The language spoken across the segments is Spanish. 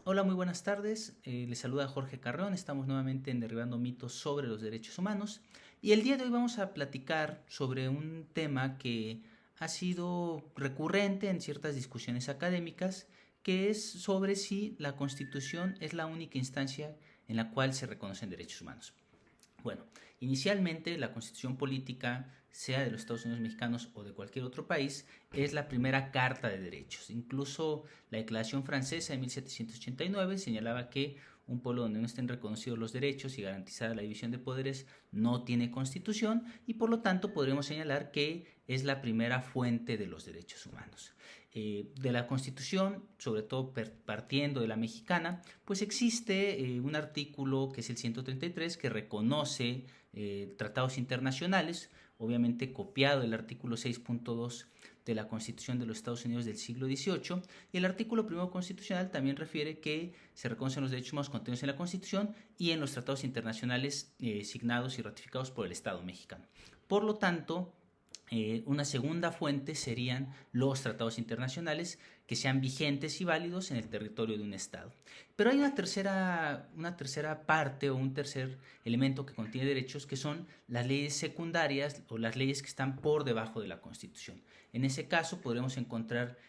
Hola, muy buenas tardes. Les saluda Jorge Carreón. Estamos nuevamente en Derribando Mitos sobre los Derechos Humanos. Y el día de hoy vamos a platicar sobre un tema que ha sido recurrente en ciertas discusiones académicas, que es sobre si la Constitución es la única instancia en la cual se reconocen derechos humanos. Bueno, inicialmente la constitución política, sea de los Estados Unidos mexicanos o de cualquier otro país, es la primera carta de derechos. Incluso la Declaración Francesa de 1789 señalaba que un pueblo donde no estén reconocidos los derechos y garantizada la división de poderes no tiene constitución y por lo tanto podríamos señalar que es la primera fuente de los derechos humanos. De la Constitución, sobre todo partiendo de la mexicana, pues existe un artículo que es el 133 que reconoce tratados internacionales, obviamente copiado del artículo 6.2 de la Constitución de los Estados Unidos del siglo XVIII. Y el artículo primero constitucional también refiere que se reconocen los derechos humanos contenidos en la Constitución y en los tratados internacionales signados y ratificados por el Estado mexicano. Por lo tanto, una segunda fuente serían los tratados internacionales que sean vigentes y válidos en el territorio de un Estado. Pero hay una tercera parte o un tercer elemento que contiene derechos que son las leyes secundarias o las leyes que están por debajo de la Constitución. En ese caso podremos encontrar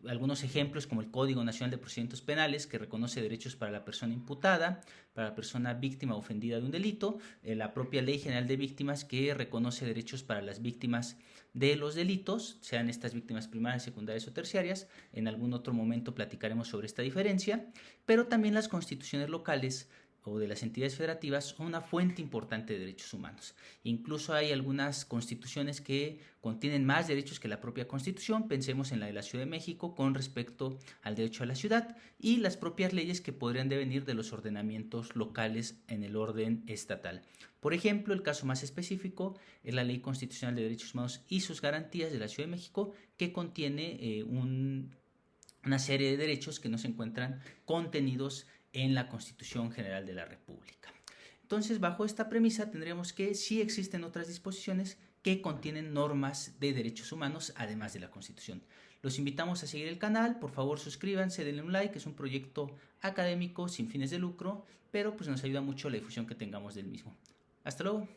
algunos ejemplos como el Código Nacional de Procedimientos Penales, que reconoce derechos para la persona imputada, para la persona víctima o ofendida de un delito, la propia Ley General de Víctimas, que reconoce derechos para las víctimas de los delitos, sean estas víctimas primarias, secundarias o terciarias. En algún otro momento platicaremos sobre esta diferencia, pero también las constituciones locales o de las entidades federativas son una fuente importante de derechos humanos. Incluso hay algunas constituciones que contienen más derechos que la propia Constitución. Pensemos en la de la Ciudad de México con respecto al derecho a la ciudad y las propias leyes que podrían devenir de los ordenamientos locales en el orden estatal. Por ejemplo, el caso más específico es la Ley Constitucional de Derechos Humanos y sus Garantías de la Ciudad de México, que contiene una serie de derechos que no se encuentran contenidos en la Constitución General de la República. Entonces, bajo esta premisa tendremos que sí existen otras disposiciones que contienen normas de derechos humanos además de la Constitución. Los invitamos a seguir el canal, por favor suscríbanse, denle un like, es un proyecto académico sin fines de lucro, pero pues nos ayuda mucho la difusión que tengamos del mismo. Hasta luego.